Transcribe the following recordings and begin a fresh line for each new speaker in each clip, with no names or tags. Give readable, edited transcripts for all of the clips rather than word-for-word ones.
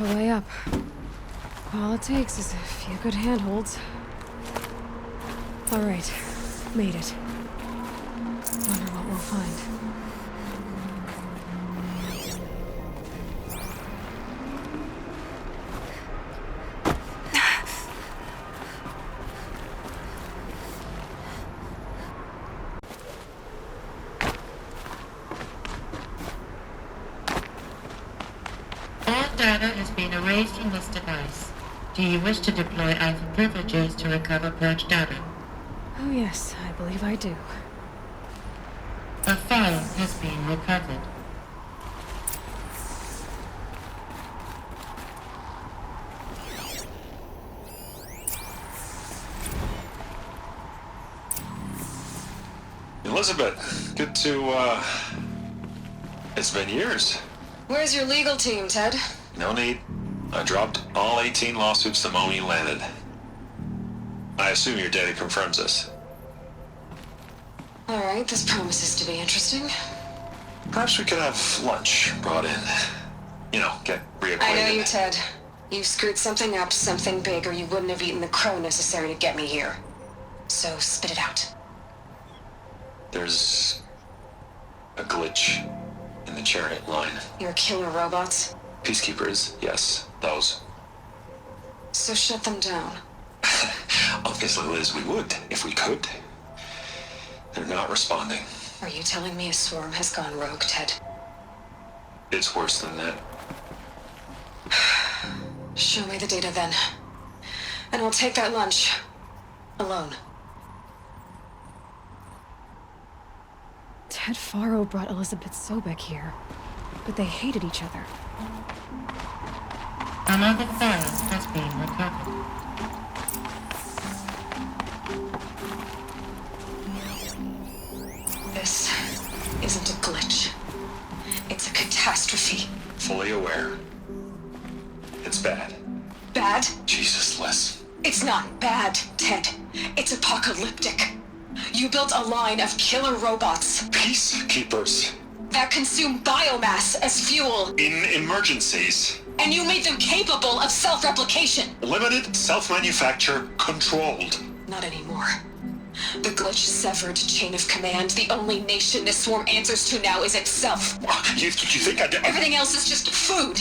the way up. All it takes is a few good handholds. All right, made it. Wonder what we'll find.
All data has been erased from this device. Do you wish to deploy Alpha privileges to recover purged data?
Oh yes, I believe I do.
A file has been recovered.
Elizabeth, good to, it's been years.
Where's your legal team, Ted?
No need. I dropped all 18 lawsuits the moment you landed. I assume your data confirms this.
Alright, this promises to be interesting.
Perhaps we could have lunch brought in. You know, get reacquainted.
I know you, Ted. You screwed something up, something big, or you wouldn't have eaten the crow necessary to get me here. So spit it out.
There's a glitch in the chariot line.
Your killer robots?
Peacekeepers, yes, those.
So shut them down.
Obviously, Liz, we would, if we could. They're not responding.
Are you telling me a swarm has gone rogue, Ted?
It's worse than that.
Show me the data then. And I'll take that lunch. Alone.
Ted Faro brought Elizabeth Sobek here, but they hated each other.
Another file has been recovered.
This isn't a glitch. It's a catastrophe.
Fully aware. It's bad.
Bad?
Jesus, Liz.
It's not bad, Ted. It's apocalyptic. You built a line of killer robots
Peacekeepers.
that consume biomass as fuel,
In emergencies.
and you made them capable of self-replication.
Limited, self-manufacture, controlled.
Not anymore. The glitch severed chain of command. The only nation this swarm answers to now is itself.
You think I did?
Everything else is just food.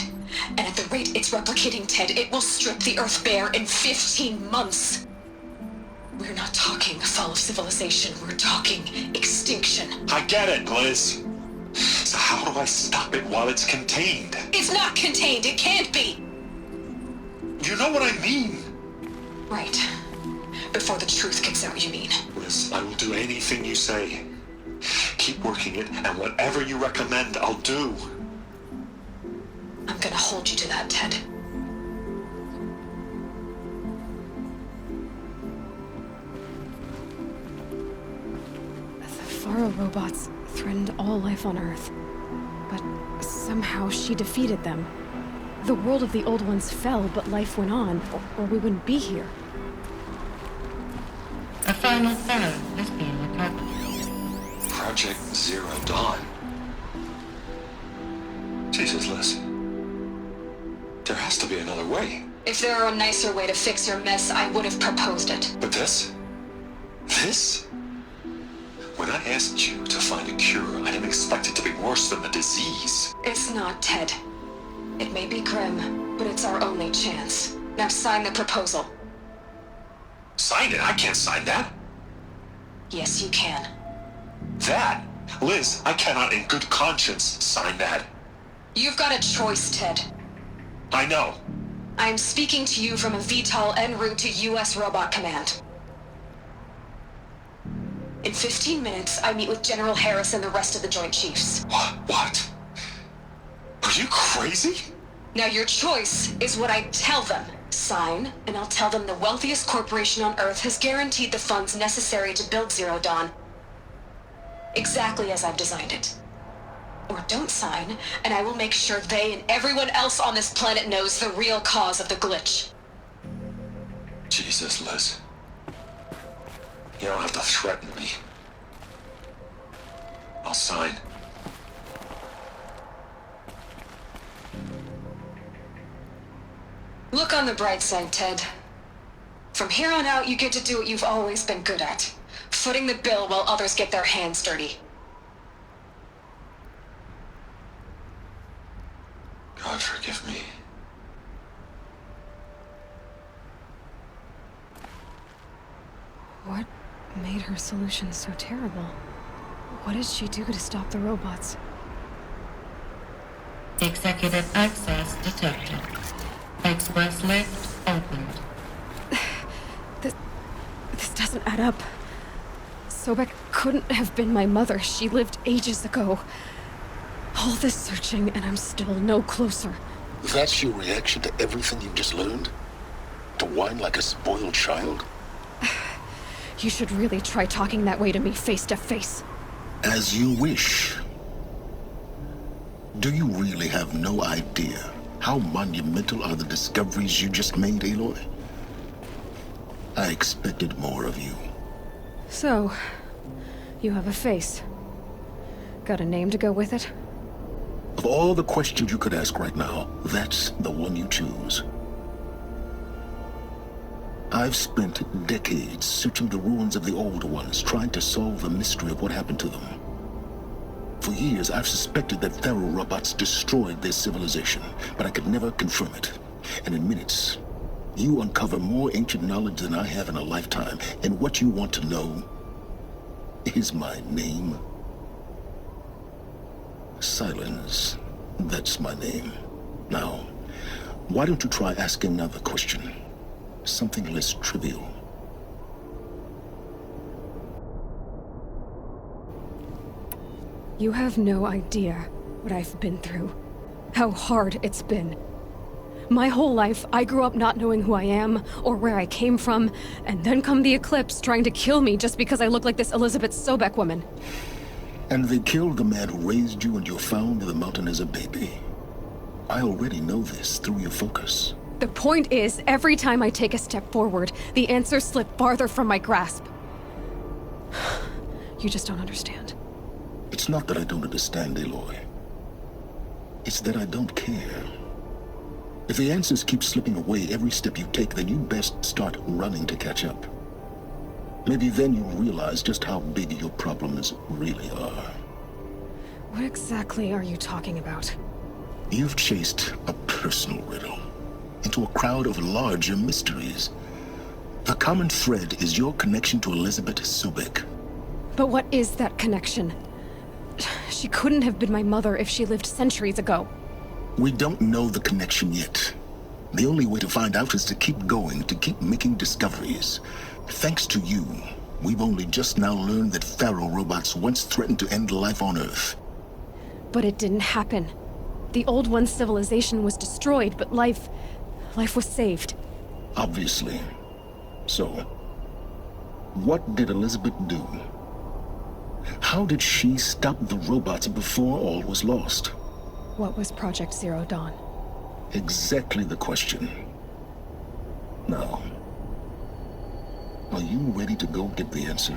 And at the rate it's replicating, Ted, it will strip the Earth bare in 15 months. We're not talking fall of civilization. We're talking extinction.
I get it, Liz. So how do I stop it while it's contained?
It's not contained. It can't be.
You know what I mean.
Right. Before the truth gets out, you mean?
Liz, I will do anything you say. Keep working it, and whatever you recommend, I'll do.
I'm gonna hold you to that, Ted.
The Faro robots threatened all life on Earth, but somehow she defeated them. The world of the Old Ones fell, but life went on, or we wouldn't be here.
A final file has been recovered.
Project Zero Dawn. Jesus, Liz. There has to be another way.
If there were a nicer way to fix your mess, I would have proposed it.
But this? This? When I asked you to find a cure, I didn't expect it to be worse than the disease.
It's not, Ted. It may be grim, but it's our only chance. Now sign the proposal.
Sign it? I can't sign that.
Yes, you can.
That? Liz, I cannot in good conscience sign that.
You've got a choice, Ted.
I know.
I'm speaking to you from a VTOL en route to U.S. Robot Command. In 15 minutes, I meet with General Harris and the rest of the Joint Chiefs.
What? Are you crazy?
Now your choice is what I tell them. Sign, and I'll tell them the wealthiest corporation on Earth has guaranteed the funds necessary to build Zero Dawn. Exactly as I've designed it. Or don't sign, and I will make sure they and everyone else on this planet knows the real cause of the glitch.
Jesus, Liz. You don't have to threaten me. I'll sign.
Look on the bright side, Ted. From here on out, you get to do what you've always been good at. Footing the bill while others get their hands dirty.
God forgive me.
What made her solution so terrible? What did she do to stop the robots?
Executive access detected. Express lift opened.
This doesn't add up. Sobek couldn't have been my mother. She lived ages ago. All this searching, and I'm still no closer.
That's your reaction to everything you've just learned? To whine like a spoiled child?
You should really try talking that way to me face to face.
As you wish. Do you really have no idea how monumental are the discoveries you just made, Aloy? I expected more of you.
So, you have a face. Got a name to go with it?
Of all the questions you could ask right now, that's the one you choose. I've spent decades searching the ruins of the Old Ones, trying to solve the mystery of what happened to them. For years, I've suspected that Faro robots destroyed their civilization, but I could never confirm it. And in minutes, you uncover more ancient knowledge than I have in a lifetime, and what you want to know is my name. Silence. That's my name. Now, why don't you try asking another question? Something less trivial.
You have no idea what I've been through. How hard it's been. My whole life, I grew up not knowing who I am, or where I came from, and then come the Eclipse trying to kill me just because I look like this Elizabeth Sobek woman.
And they killed the man who raised you and you found in the mountain as a baby. I already know this through your focus.
The point is, every time I take a step forward, the answers slip farther from my grasp. You just don't understand.
It's not that I don't understand, Aloy. It's that I don't care. If the answers keep slipping away every step you take, then you best start running to catch up. Maybe then you'll realize just how big your problems really are.
What exactly are you talking about?
You've chased a personal riddle into a crowd of larger mysteries. The common thread is your connection to Elizabeth Sobek.
But what is that connection? She couldn't have been my mother if she lived centuries ago.
We don't know the connection yet. The only way to find out is to keep going, to keep making discoveries. Thanks to you, we've only just now learned that Faro robots once threatened to end life on Earth.
But it didn't happen. The Old One's civilization was destroyed, but life was saved.
Obviously. So, what did Elizabeth do? How did she stop the robots before all was lost?
What was Project Zero Dawn?
Exactly the question. Now, are you ready to go get the answer?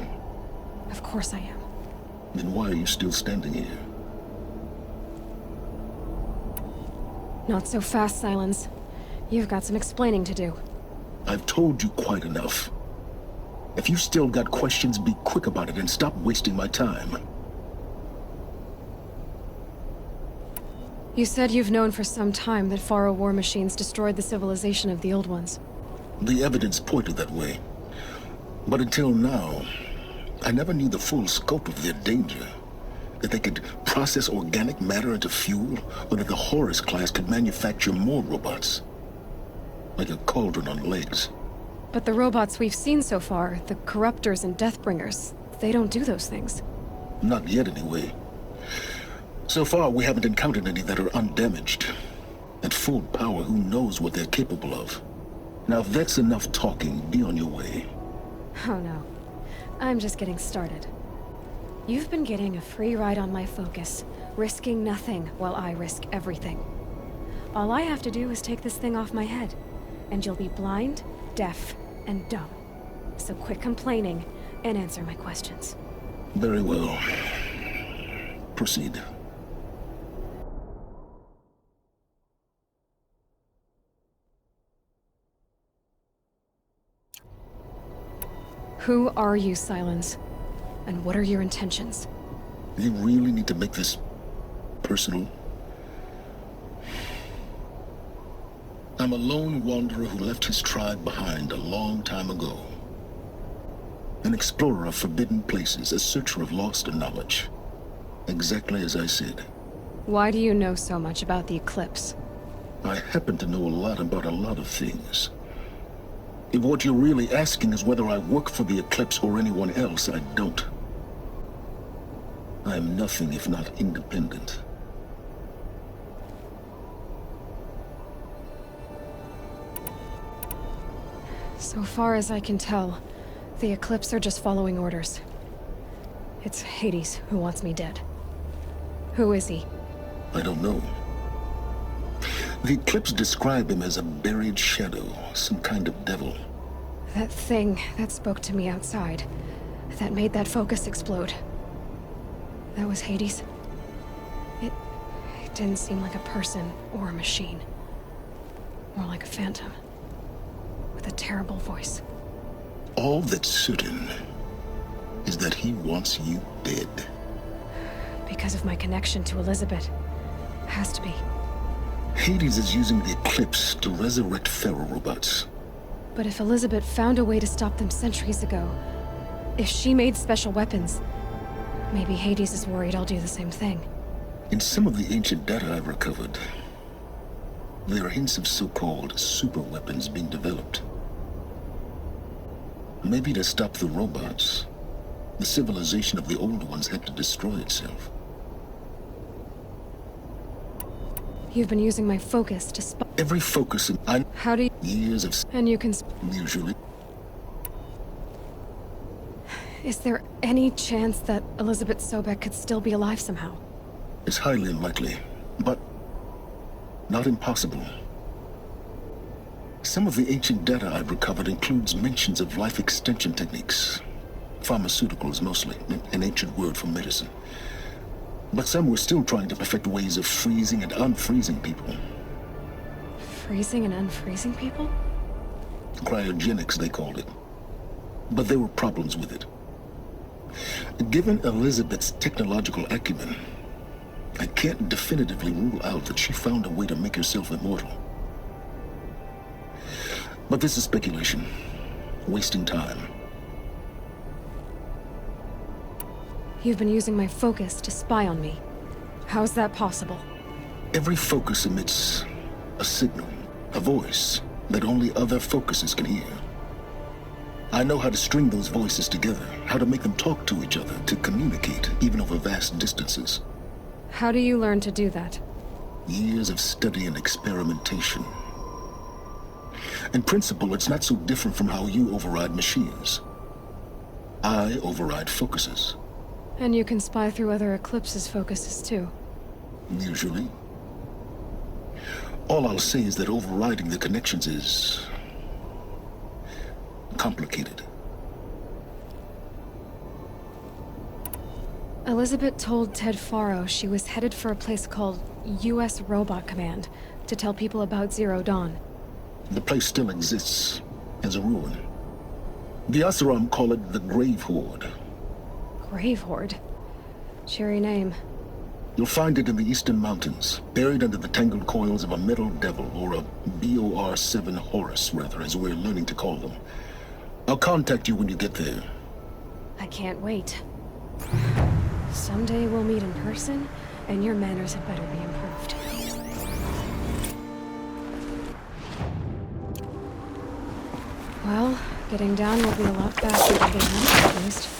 Of course I am.
Then why are you still standing here?
Not so fast, Silence. You've got some explaining to do.
I've told you quite enough. If you still got questions, be quick about it and stop wasting my time.
You said you've known for some time that Faro war machines destroyed the civilization of the Old Ones.
The evidence pointed that way. But until now, I never knew the full scope of their danger. That they could process organic matter into fuel, or that the Horus class could manufacture more robots. Like a cauldron on legs.
But the robots we've seen so far, the Corruptors and Deathbringers, they don't do those things.
Not yet, anyway. So far, we haven't encountered any that are undamaged. At full power, who knows what they're capable of? Now, if that's enough talking, be on your way.
Oh no. I'm just getting started. You've been getting a free ride on my focus, risking nothing while I risk everything. All I have to do is take this thing off my head, and you'll be blind, deaf, and dumb. So quit complaining and answer my questions.
Very well. Proceed.
Who are you, Silence? And what are your intentions?
You really need to make this personal? I'm a lone wanderer who left his tribe behind a long time ago. An explorer of forbidden places, a searcher of lost knowledge. Exactly as I said.
Why do you know so much about the Eclipse?
I happen to know a lot about a lot of things. If what you're really asking is whether I work for the Eclipse or anyone else, I don't. I am nothing if not independent.
So far as I can tell, the Eclipse are just following orders. It's Hades who wants me dead. Who is he?
I don't know. The Eclipse describe him as a buried shadow, some kind of devil.
That thing that spoke to me outside, that made that focus explode. That was Hades? It didn't seem like a person or a machine. More like a phantom. With a terrible voice.
All that's certain is that he wants you dead.
Because of my connection to Elizabeth. Has to be.
Hades is using the Eclipse to resurrect ferrorobots.
But if Elizabeth found a way to stop them centuries ago, if she made special weapons, maybe Hades is worried I'll do the same thing.
In some of the ancient data I've recovered, there are hints of so-called super weapons being developed. Maybe to stop the robots, the civilization of the old ones had to destroy itself.
You've been using my focus to spot.
Every focus in
How do you...
years of
And you can...
usually.
Is there any chance that Elizabeth Sobek could still be alive somehow?
It's highly unlikely, but not impossible. Some of the ancient data I've recovered includes mentions of life extension techniques. Pharmaceuticals, mostly, an ancient word for medicine. But some were still trying to perfect ways of freezing and unfreezing people.
Freezing and unfreezing people?
Cryogenics, they called it. But there were problems with it. Given Elizabeth's technological acumen, I can't definitively rule out that she found a way to make herself immortal. But this is speculation. Wasting time.
You've been using my focus to spy on me. How's that possible?
Every focus emits a signal, a voice that only other focuses can hear. I know how to string those voices together, how to make them talk to each other, to communicate, even over vast distances.
How do you learn to do that?
Years of study and experimentation. In principle, it's not so different from how you override machines. I override focuses.
And you can spy through other Eclipse's focuses too.
Usually. All I'll say is that overriding the connections is complicated.
Elizabeth told Ted Faro she was headed for a place called U.S. Robot Command to tell people about Zero Dawn.
The place still exists as a ruin. The Oseram call it the Grave Horde.
Grave Horde? Cheery name.
You'll find it in the Eastern Mountains, buried under the tangled coils of a metal devil, or a BOR-7 Horus, rather, as we're learning to call them. I'll contact you when you get there.
I can't wait. Someday we'll meet in person, and your manners had better be improved. Well, getting down will be a lot faster than getting up, at least.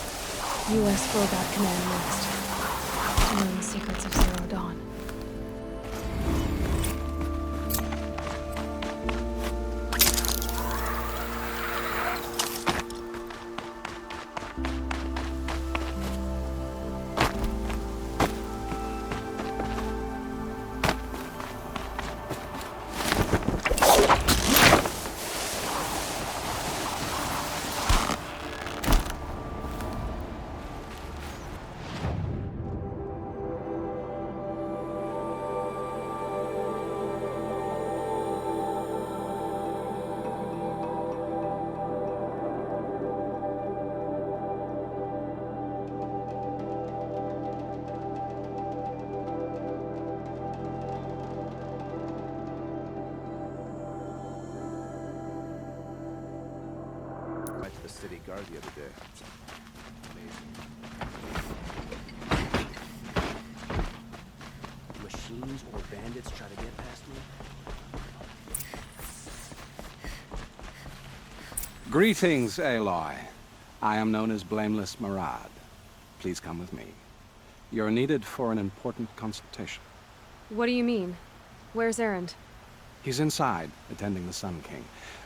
U.S. Robot Command next. To learn the secrets of Zero Dawn.
city guard the other day. Amazing.
Machines or bandits try to get past me?
Greetings, Aloy. I am known as Blameless Marad. Please come with me. You're needed for an important consultation.
What do you mean? Where's Erend?
He's inside, attending the Sun King,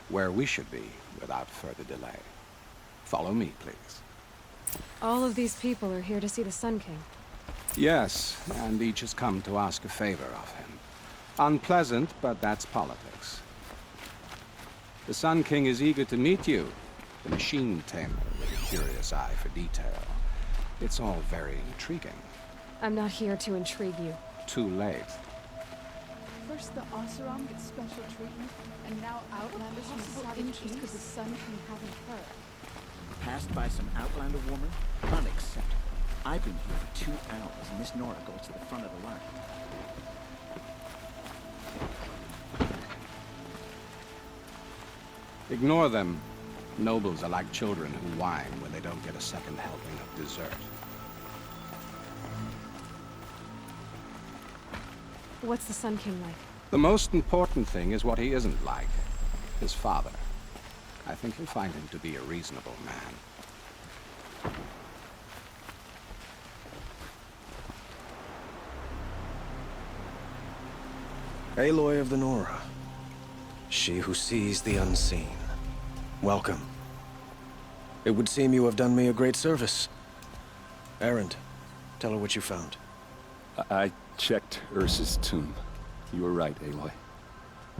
where we should be without further delay. Follow me, please.
All of these people are here to see the Sun King.
Yes, and each has come to ask a favor of him. Unpleasant, but that's politics. The Sun King is eager to meet you, the machine tamer with a curious eye for detail. It's all very intriguing.
I'm not here to intrigue you.
Too late.
First the Oseram gets special treatment, and now Outlanders from Savage interest because the Sun King haven't heard.
Passed by some Outlander woman? Unacceptable. I've been here for 2 hours, and Miss Nora goes to the front of the line.
Ignore them. Nobles are like children who whine when they don't get a second helping of dessert.
What's the Sun King like?
The most important thing is what he isn't like. His father. I think you'll find him to be a reasonable man.
Aloy of the Nora. She who sees the unseen. Welcome. It would seem you have done me a great service. Erend, tell her what you found.
I checked Ursa's tomb. You were right, Aloy.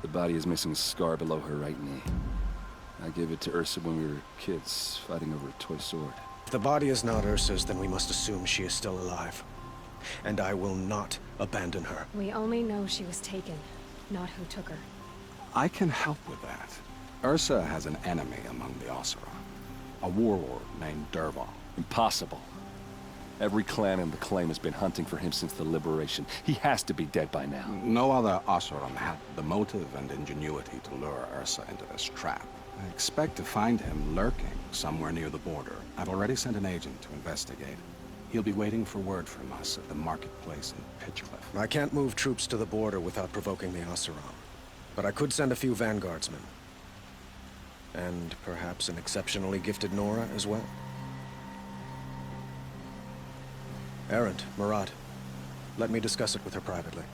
The body is missing a scar below her right knee. I gave it to Ursa when we were kids, fighting over a toy sword.
If the body is not Ursa's, then we must assume she is still alive. And I will not abandon her.
We only know she was taken, not who took her.
I can help with that. Ursa has an enemy among the Oseram. A warlord named Dervahl.
Impossible. Every clan in the claim has been hunting for him since the liberation. He has to be dead by now.
No other Oseram had the motive and ingenuity to lure Ursa into this trap. I expect to find him lurking somewhere near the border. I've already sent an agent to investigate. He'll be waiting for word from us at the marketplace in Pitchcliff.
I can't move troops to the border without provoking the Oseram. But I could send a few vanguardsmen. And perhaps an exceptionally gifted Nora as well. Erend, Marad, let me discuss it with her privately.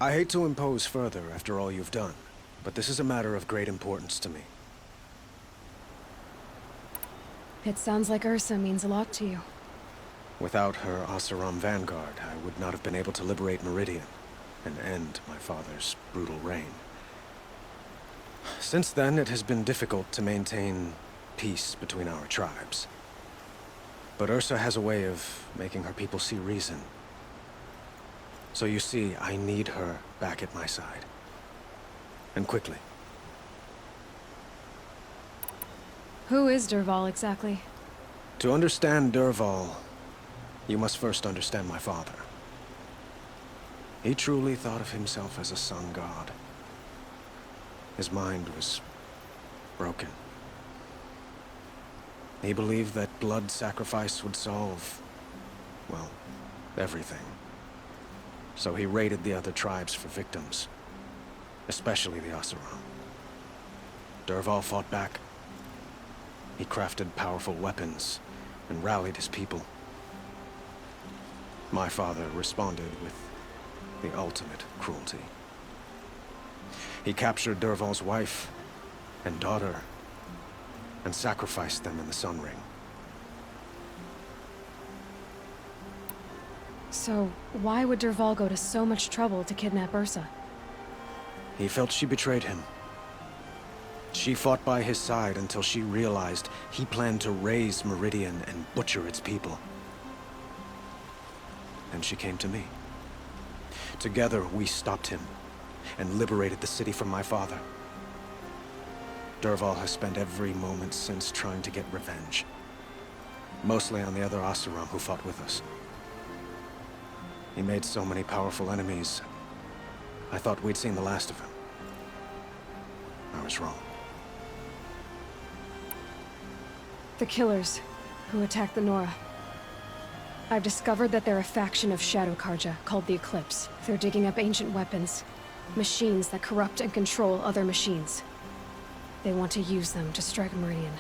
I hate to impose further after all you've done, but this is a matter of great importance to me.
It sounds like Ursa means a lot to you.
Without her Oseram vanguard, I would not have been able to liberate Meridian and end my father's brutal reign. Since then, it has been difficult to maintain peace between our tribes. But Ursa has a way of making her people see reason. So you see, I need her back at my side. And quickly.
Who is Dervahl exactly?
To understand Dervahl, you must first understand my father. He truly thought of himself as a sun god. His mind was broken. He believed that blood sacrifice would solve, well, everything. So he raided the other tribes for victims, especially the Oseram. Dervahl fought back. He crafted powerful weapons and rallied his people. My father responded with the ultimate cruelty. He captured Dervahl's wife and daughter and sacrificed them in the Sun Ring.
So, why would Dervahl go to so much trouble to kidnap Ursa?
He felt she betrayed him. She fought by his side until she realized he planned to raise Meridian and butcher its people. And she came to me. Together, we stopped him and liberated the city from my father. Dervahl has spent every moment since trying to get revenge. Mostly on the other Oseram who fought with us. He made so many powerful enemies, I thought we'd seen the last of him. I was wrong.
The killers who attacked the Nora. I've discovered that they're a faction of Shadow Karja called the Eclipse. They're digging up ancient weapons, machines that corrupt and control other machines. They want to use them to strike Meridian.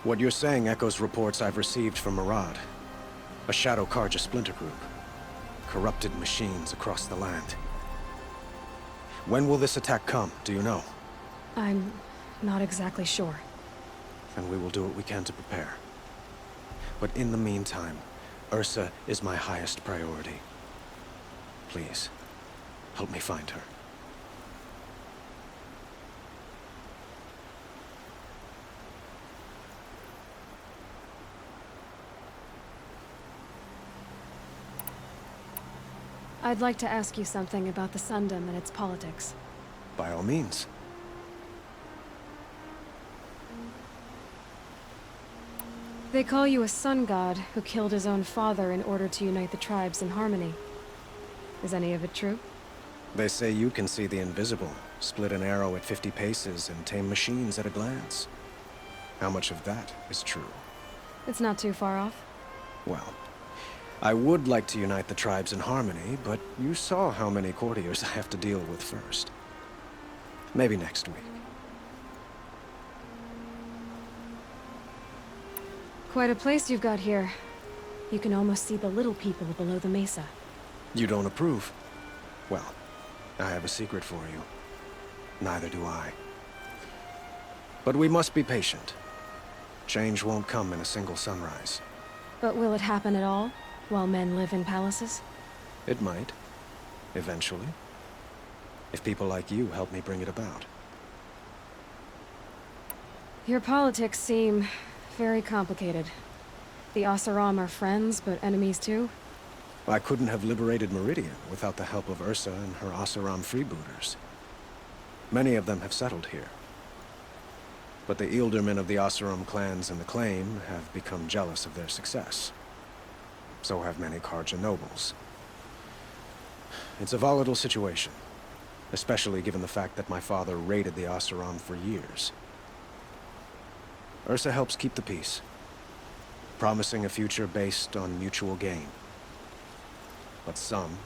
What you're saying echoes reports I've received from Murad, a Shadow Karja splinter group. Corrupted machines across the land. When will this attack come, do you know?
I'm not exactly sure.
And we will do what we can to prepare. But in the meantime, Ursa is my highest priority. Please, help me find her.
I'd like to ask you something about the Sundom and its politics.
By all means.
They call you a sun god who killed his own father in order to unite the tribes in harmony. Is any of it true?
They say you can see the invisible, split an arrow at 50 paces, and tame machines at a glance. How much of that is true?
It's not too far off.
Well, I would like to unite the tribes in harmony, but you saw how many courtiers I have to deal with first. Maybe next week.
Quite a place you've got here. You can almost see the little people below the mesa.
You don't approve? Well, I have a secret for you. Neither do I. But we must be patient. Change won't come in a single sunrise.
But will it happen at all, while men live in palaces?
It might. Eventually. If people like you help me bring it about.
Your politics seem very complicated. The Oseram are friends, but enemies too?
I couldn't have liberated Meridian without the help of Ursa and her Oseram freebooters. Many of them have settled here. But the Ealdormen of the Oseram clans and the Claim have become jealous of their success. So have many Karja nobles. It's a volatile situation, especially given the fact that my father raided the Oseram for years. Ursa helps keep the peace, promising a future based on mutual gain. But some,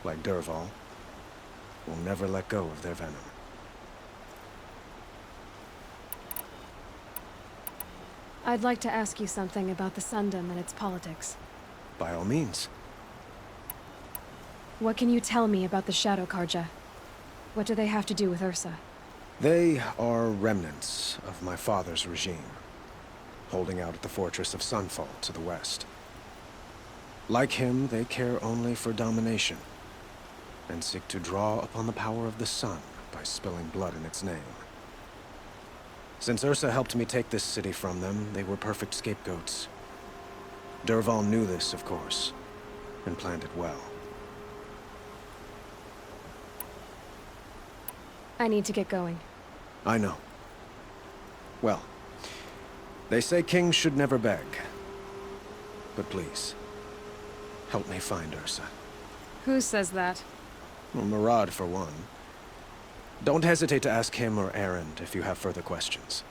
like Dervahl, will never let go of their venom.
I'd like to ask you something about the Sundom and its politics.
By all means.
What can you tell me about the Shadow Karja? What do they have to do with Ursa?
They are remnants of my father's regime, holding out at the fortress of Sunfall to the west. Like him, they care only for domination, and seek to draw upon the power of the sun by spilling blood in its name. Since Ursa helped me take this city from them, they were perfect scapegoats. Dervahl knew this, of course, and planned it well.
I need to get going.
I know. Well, they say kings should never beg. But please, help me find Ursa.
Who says that?
Well, Murad, for one. Don't hesitate to ask him or Erend if you have further questions.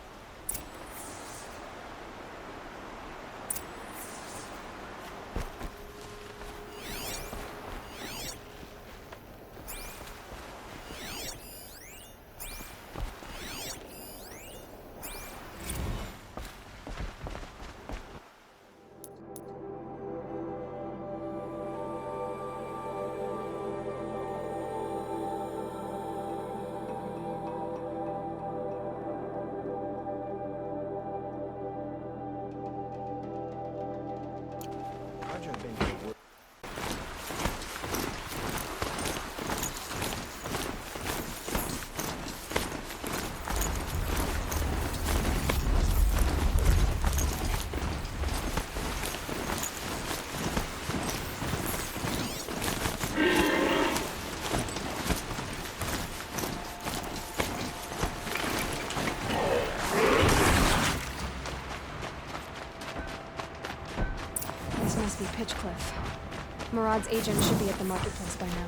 This must be Pitchcliff. Murad's agent should be at the marketplace by now.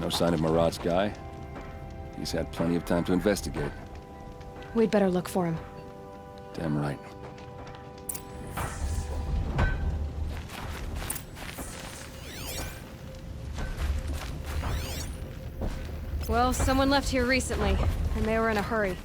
No sign of Marat's guy? He's had plenty of time to investigate.
We'd better look for him.
Damn right.
Well, someone left here recently, and they were in a hurry.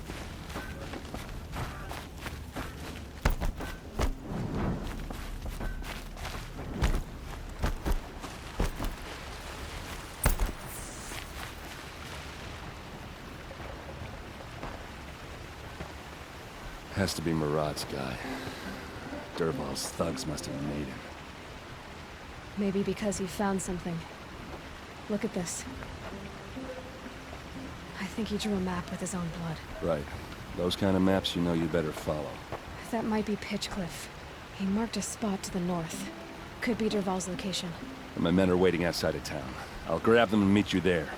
Has to be Marat's guy. Dervahl's thugs must have made him.
Maybe because he found something. Look at this. I think he drew a map with his own blood.
Right. Those kind of maps you know you better follow.
That might be Pitchcliff. He marked a spot to the north. Could be Dervahl's location.
And my men are waiting outside of town. I'll grab them and meet you there.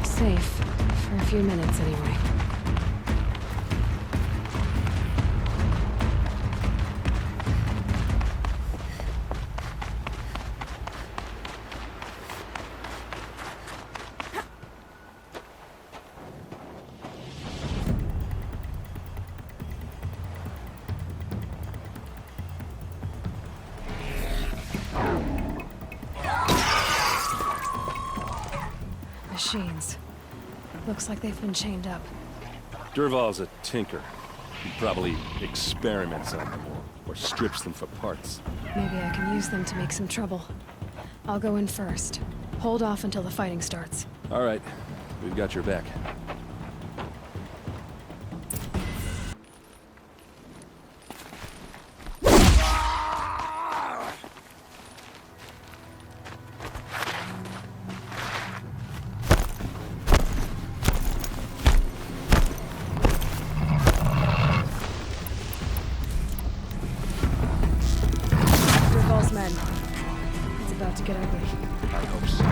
Safe. For a few minutes, anyway. Machines. Looks like they've been chained up.
Dervahl's a tinker. He probably experiments on them or strips them for parts.
Maybe I can use them to make some trouble. I'll go in first. Hold off until the fighting starts.
All right. We've got your back.
Dervahl's men. It's about to get ugly.
I hope so.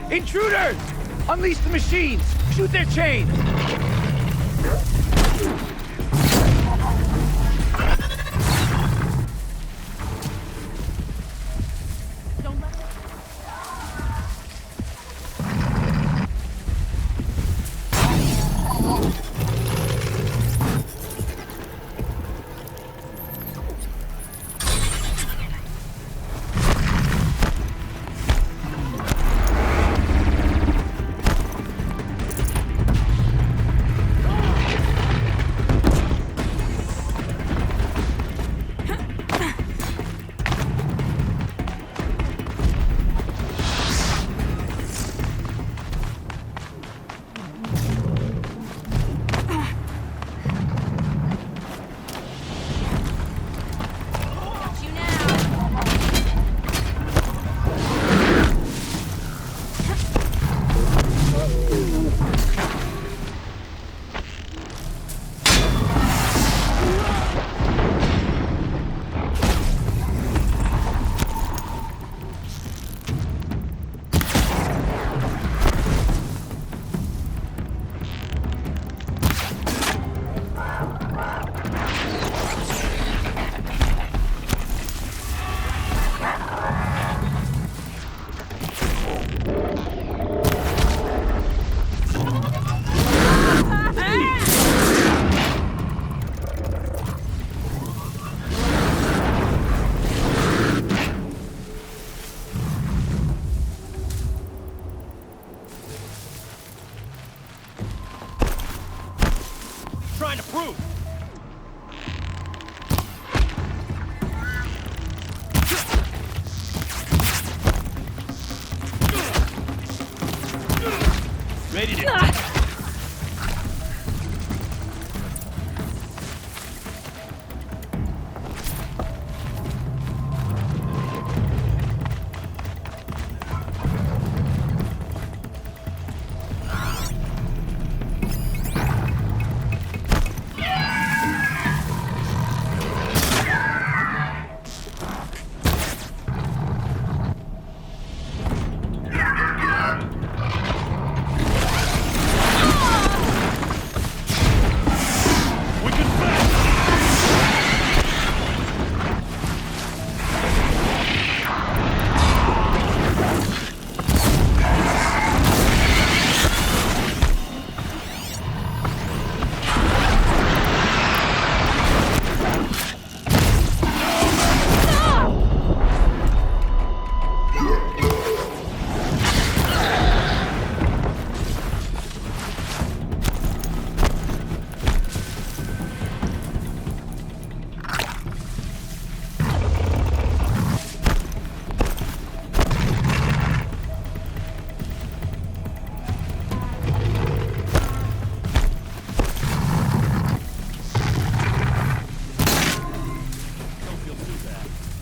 Intruders! Unleash the machines! Shoot their chain!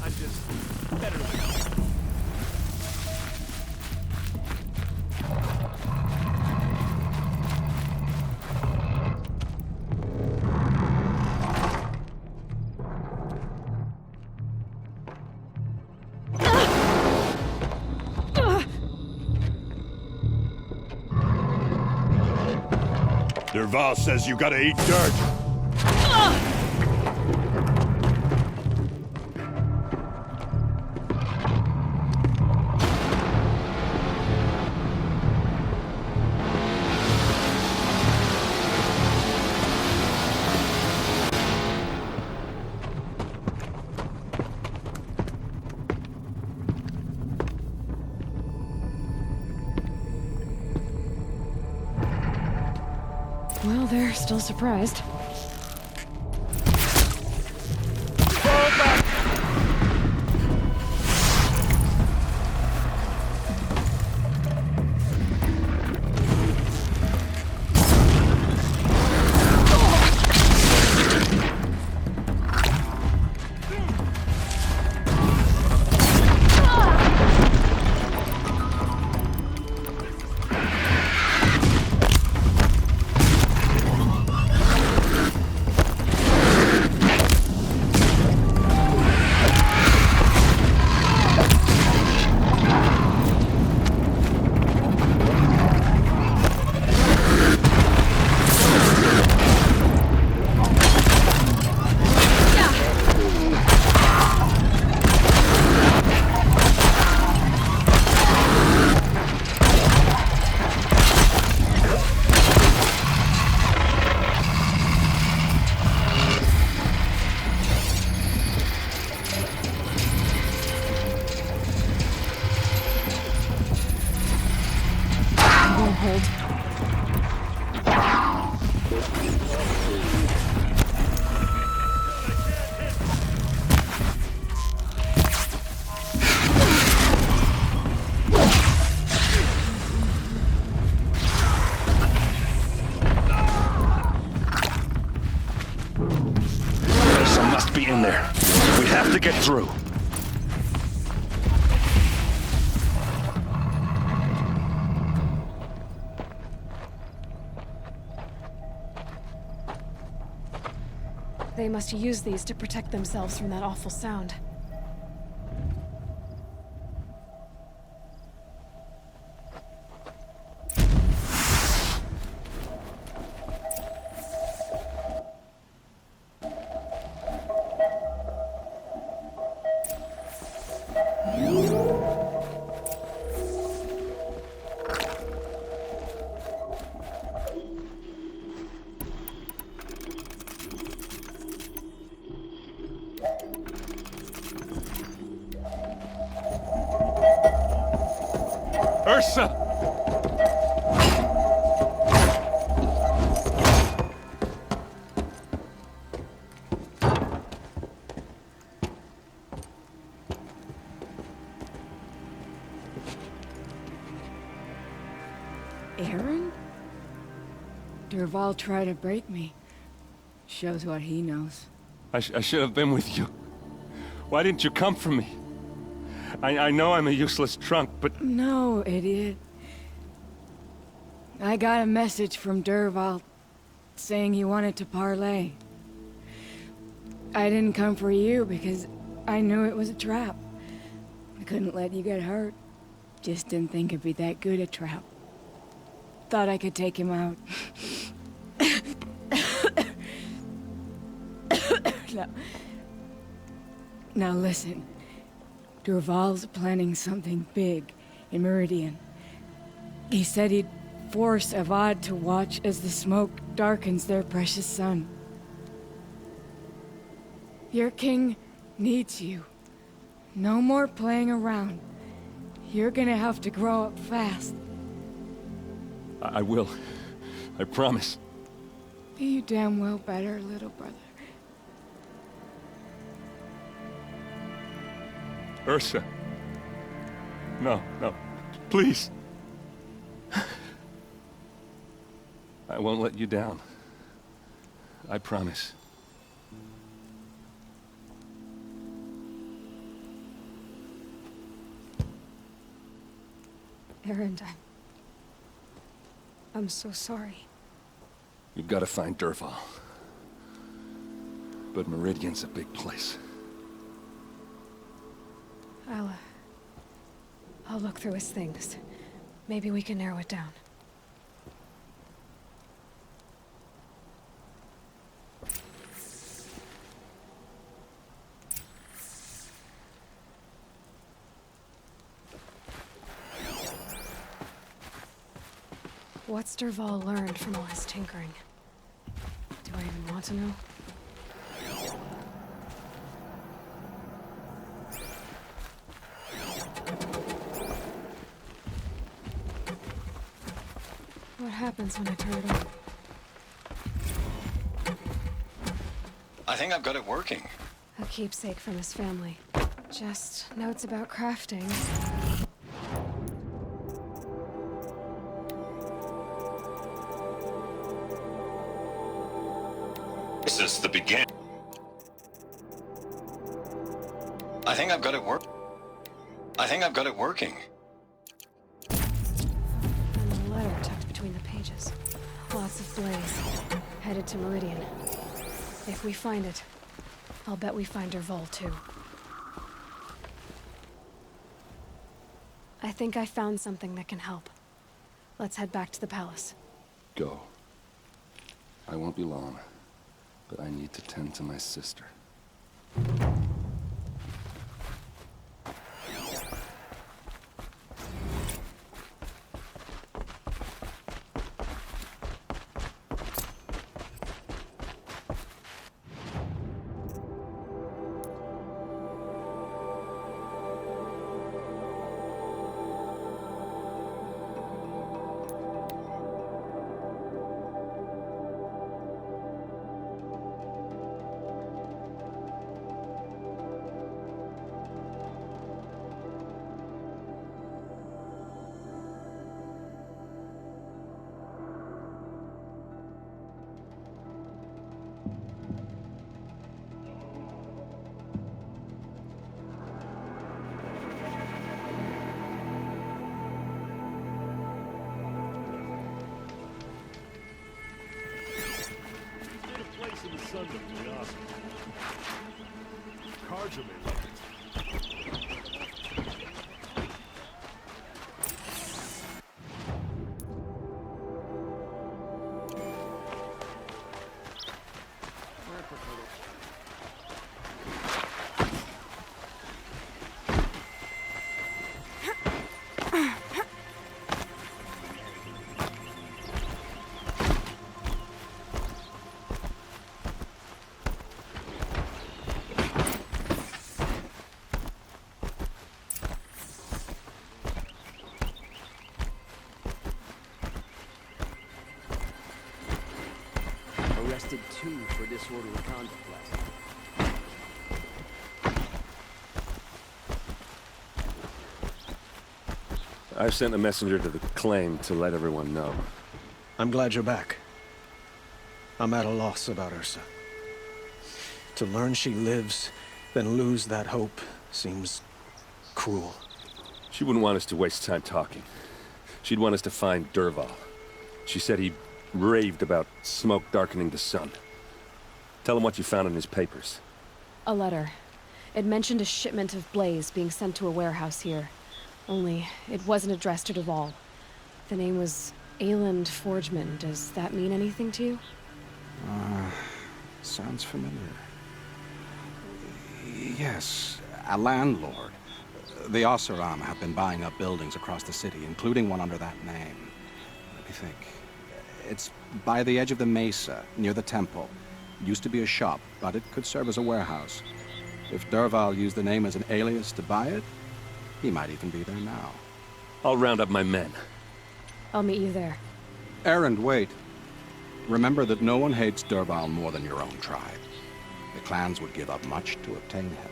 I'm just better than others.
Dervahl says you gotta eat dirt.
Well, they're still surprised.
Some must be in there. We have to get through.
They must use these to protect themselves from that awful sound.
Ursa!
Aaron? Dervahl tried to break me. Shows what he knows.
I should have been with you. Why didn't you come for me? I know I'm a useless trunk, but...
No, idiot. I got a message from Dervahl saying he wanted to parlay. I didn't come for you because I knew it was a trap. I couldn't let you get hurt. Just didn't think it'd be that good a trap. Thought I could take him out. Now listen. Dervahl's planning something big in Meridian. He said he'd force Avad to watch as the smoke darkens their precious sun. Your king needs you. No more playing around. You're gonna have to grow up fast.
I will. I promise.
You damn well better, little brother.
Ursa. No, no. Please. I won't let you down. I promise.
Erend, I'm so sorry.
You've got to find Dervahl. But Meridian's a big place.
I'll look through his things. Maybe we can narrow it down. What's Dervahl learned from all his tinkering? Do I even want to know? What happens when I turn it on?
I think I've got it working.
A keepsake from his family. Just notes about crafting.
Since the beginning. I think I've got it working.
And a letter tucked between the pages. Lots of blaze. Headed to Meridian. If we find it, I'll bet we find Dervahl too. I think I found something that can help. Let's head back to the palace.
Go. I won't be long, but I need to tend to my sister.
Carja may like it.
Arrested 2 for disorderly conduct last night.
I've sent a messenger to the claim to let everyone know.
I'm glad you're back. I'm at a loss about Ursa. To learn she lives, then lose that hope, seems cruel.
She wouldn't want us to waste time talking. She'd want us to find Dervahl. She said he raved about smoke darkening the sun. Tell him what you found in his papers.
A letter. It mentioned a shipment of blaze being sent to a warehouse here. Only, it wasn't addressed to Dervahl. The name was Ayland Forgeman. Does that mean anything to you?
Sounds familiar. Yes, a landlord. The Oseram have been buying up buildings across the city, including one under that name. Let me think. It's by the edge of the mesa, near the temple. It used to be a shop, but it could serve as a warehouse. If Dervahl used the name as an alias to buy it, he might even be there now.
I'll round up my men.
I'll meet you there.
Erend, wait. Remember that no one hates Dervahl more than your own tribe. The clans would give up much to obtain him.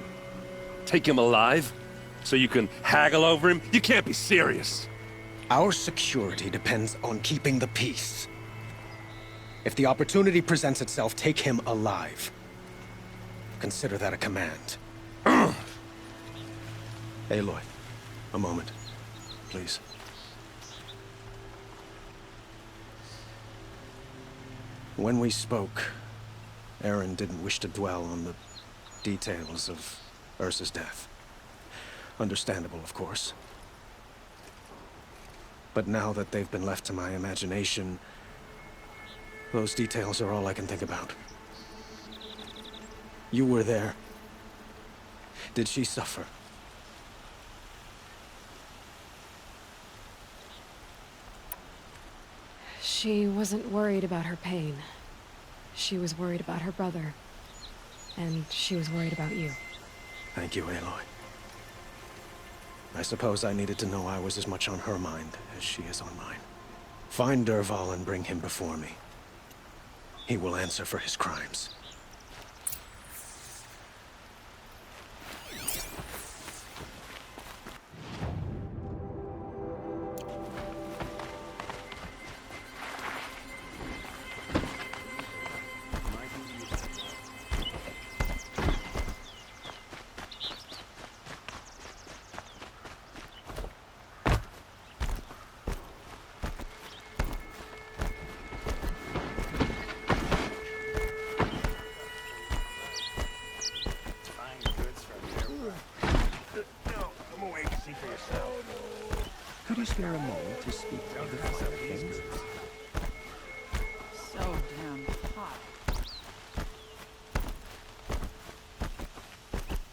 Take him alive? So you can haggle over him? You can't be serious.
Our security depends on keeping the peace. If the opportunity presents itself, take him alive. Consider that a command. Aloy, a moment, please. When we spoke, Aaron didn't wish to dwell on the details of Ursa's death. Understandable, of course. But now that they've been left to my imagination, those details are all I can think about. You were there. Did she suffer?
She wasn't worried about her pain. She was worried about her brother. And she was worried about you.
Thank you, Aloy. I suppose I needed to know I was as much on her mind as she is on mine. Find Dervahl and bring him before me. He will answer for his crimes.
Could you spare a moment to speak to the King?
So damn hot.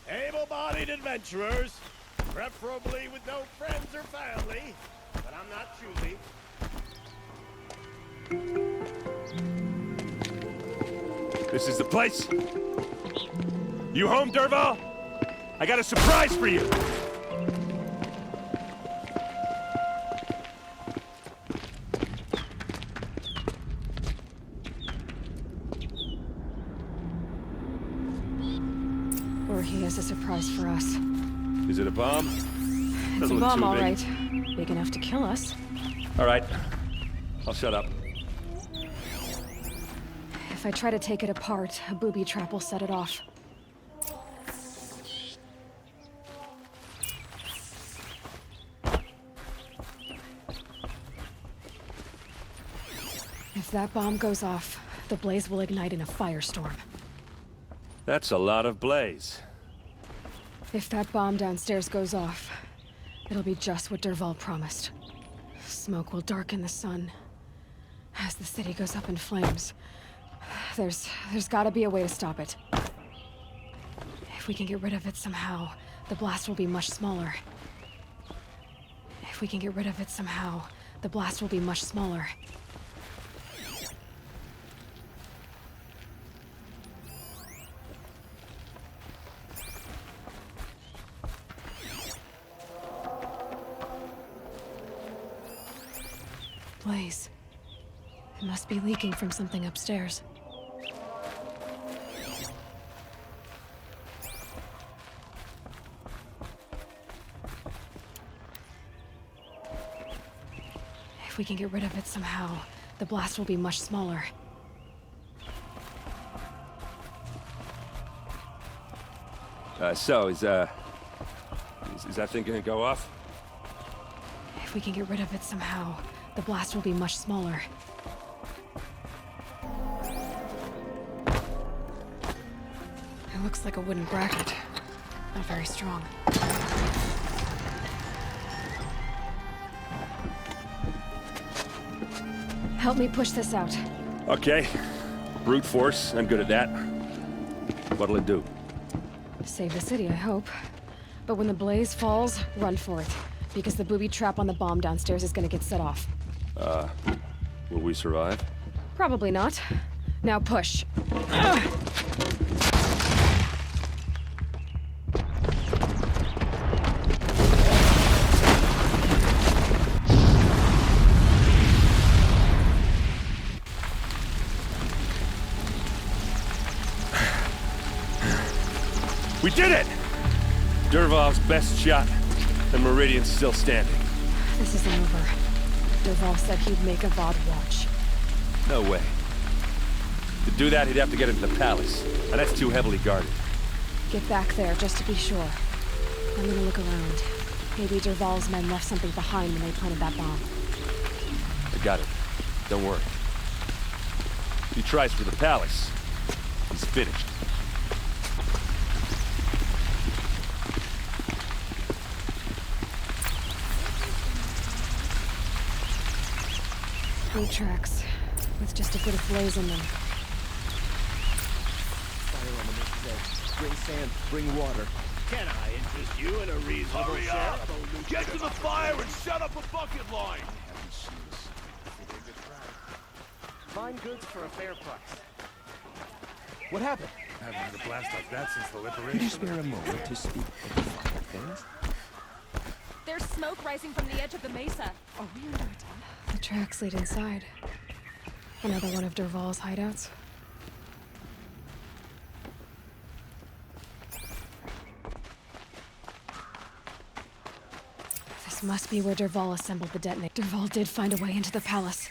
Able-bodied adventurers, preferably with no friends or family, but I'm not choosy. This is the place? You home, Dervahl? I got a surprise for you!
Or he has a surprise for us.
Is it a bomb?
It's
Doesn't
a
look
bomb,
too
all
big.
right. Big enough to kill us.
All right. I'll shut up.
If I try to take it apart, a booby trap will set it off. If that bomb goes off, the blaze will ignite in a firestorm.
That's a lot of blaze.
If that bomb downstairs goes off, it'll be just what Dervahl promised. Smoke will darken the sun. As the city goes up in flames, there's gotta be a way to stop it. If we can get rid of it somehow, the blast will be much smaller. If we can get rid of it somehow, the blast will be much smaller. Blaze. It must be leaking from something upstairs. If we can get rid of it somehow, the blast will be much smaller.
So, is that thing gonna go off?
If we can get rid of it somehow, the blast will be much smaller. It looks like a wooden bracket. Not very strong. Help me push this out.
Okay. Brute force, I'm good at that. What'll it do?
Save the city, I hope. But when the blaze falls, run for it. Because the booby trap on the bomb downstairs is gonna get set off.
Will we survive?
Probably not. Now push.
We did it! Dervahl's best shot, and Meridian's still standing.
This isn't over. Dervahl said he'd make Avad watch.
No way. To do that, he'd have to get into the palace, and that's too heavily guarded.
Get back there, just to be sure. I'm gonna look around. Maybe Dervahl's men left something behind when they planted that bomb.
I got it. Don't worry. he tries for the palace, he's finished.
Boot tracks, with just a bit of blaze in them.
Fire on the next edge. Bring sand, bring water.
Can I interest you in a reasonable
Hurry up! Get to the fire and set up a bucket line!
Find goods for a fair price. What happened?
I haven't had a blast like that since the
Could you
liberation.
spare a moment to speak of the finer things?
There's smoke rising from the edge of the mesa.
Are we under attack?
The tracks lead inside. Another one of Dervahl's hideouts. This must be where Dervahl assembled the detonator. Dervahl did find a way into the palace.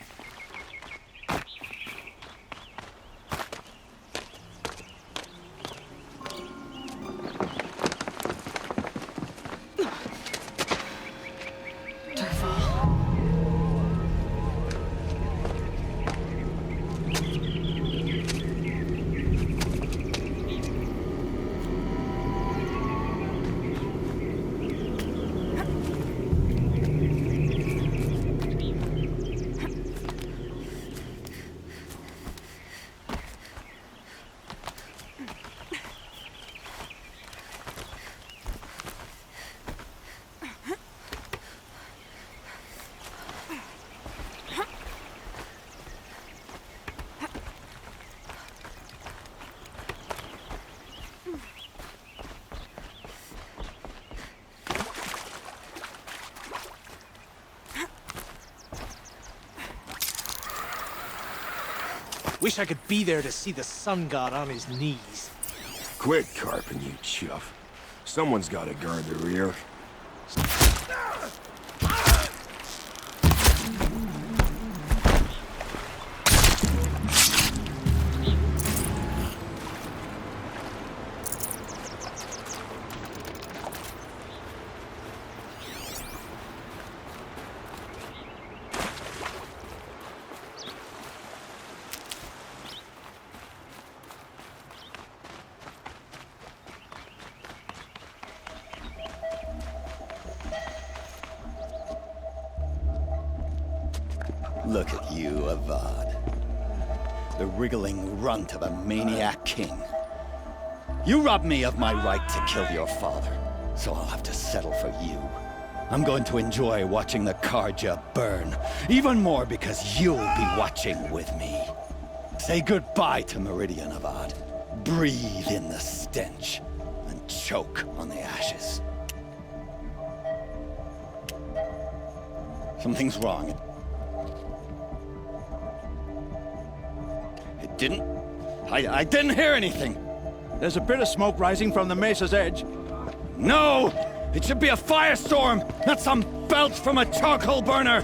Wish I could be there to see the sun god on his knees.
Quit carping, you chuff. Someone's gotta guard the rear.
Look at you, Avad. The wriggling runt of a maniac king. You robbed me of my right to kill your father, so I'll have to settle for you. I'm going to enjoy watching the Carja burn, even more because you'll be watching with me. Say goodbye to Meridian, Avad. Breathe in the stench, and choke on the ashes. Something's wrong. I didn't hear anything.
There's a bit of smoke rising from the mesa's edge.
No! It should be a firestorm, not some belch from a charcoal burner!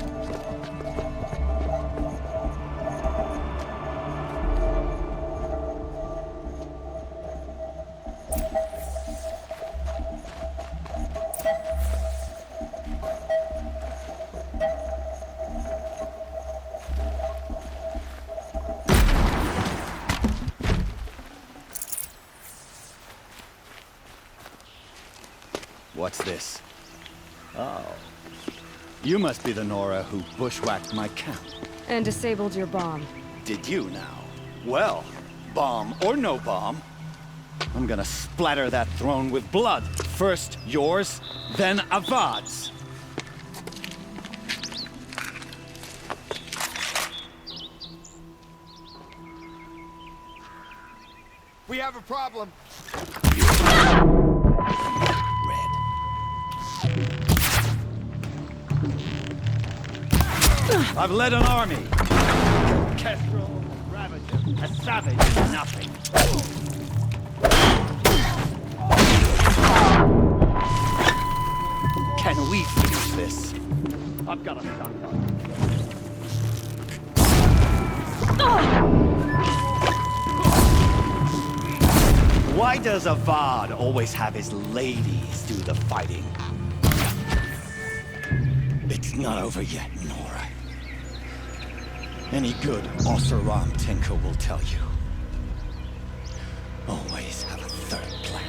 What's this? Oh. You must be the Nora who bushwhacked my camp.
And disabled your bomb.
Did you now? Well, bomb or no bomb, I'm gonna splatter that throne with blood. First yours, then Avad's.
We have a problem.
I've led an army. Kestrel, Ravager, a savage is nothing. Can we finish this? I've got a shotgun. Why does Avad always have his ladies do the fighting? It's not over yet, Nora. Any good Oseram tinker will tell you. Always have a third plan.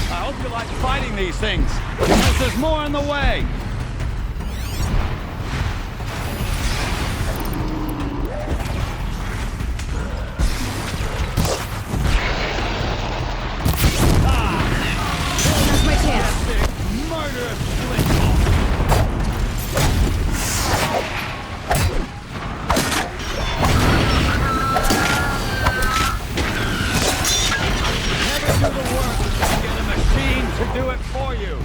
I hope you like fighting these things, because there's more in the way.
That's my chance.
Murderous Never do the work. Get a machine to do it for you.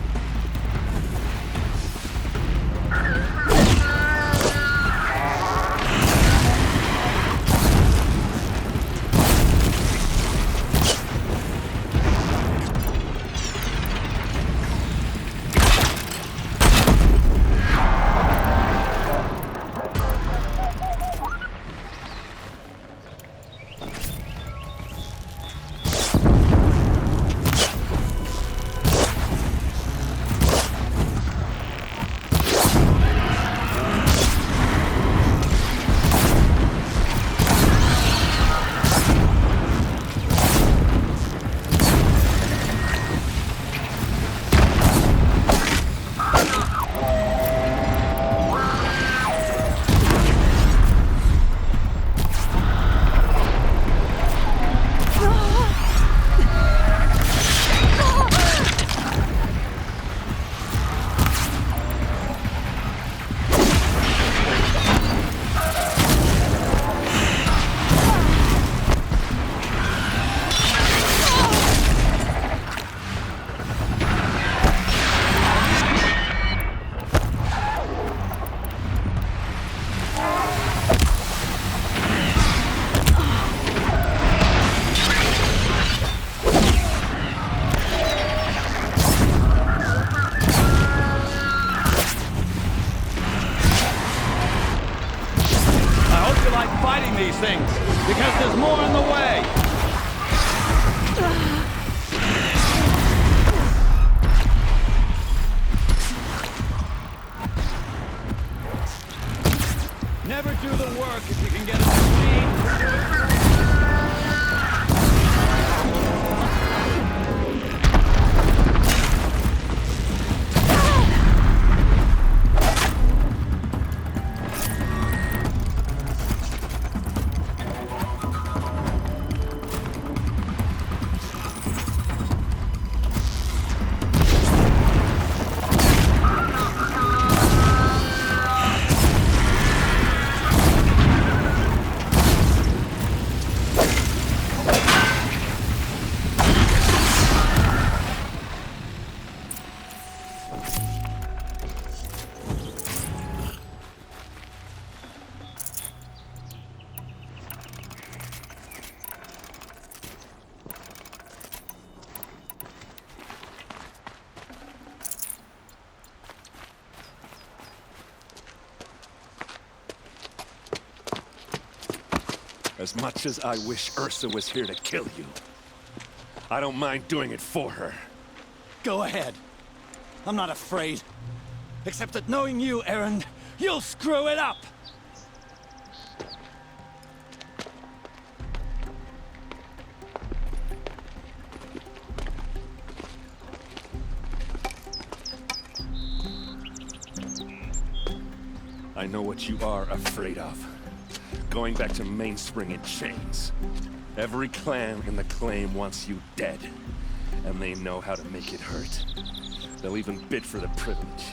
Fighting these things, because there's more in the way. Never do the work if you can get a machine to do it.
As much as I wish Ursa was here to kill you, I don't mind doing it for her.
Go ahead. I'm not afraid. Except that knowing you, Erend, you'll screw it up!
I know what you are afraid of. Going back to Mainspring in chains. Every clan in the Claim wants you dead. And they know how to make it hurt. They'll even bid for the privilege.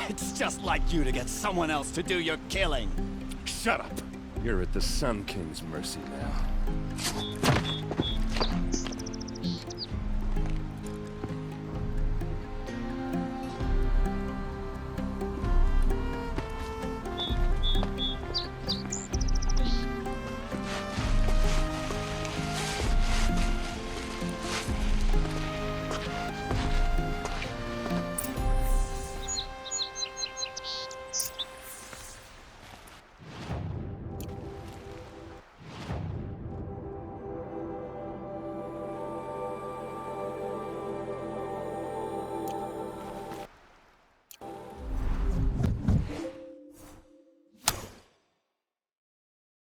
It's just like you to get someone else to do your killing.
Shut up! You're at the Sun King's mercy now.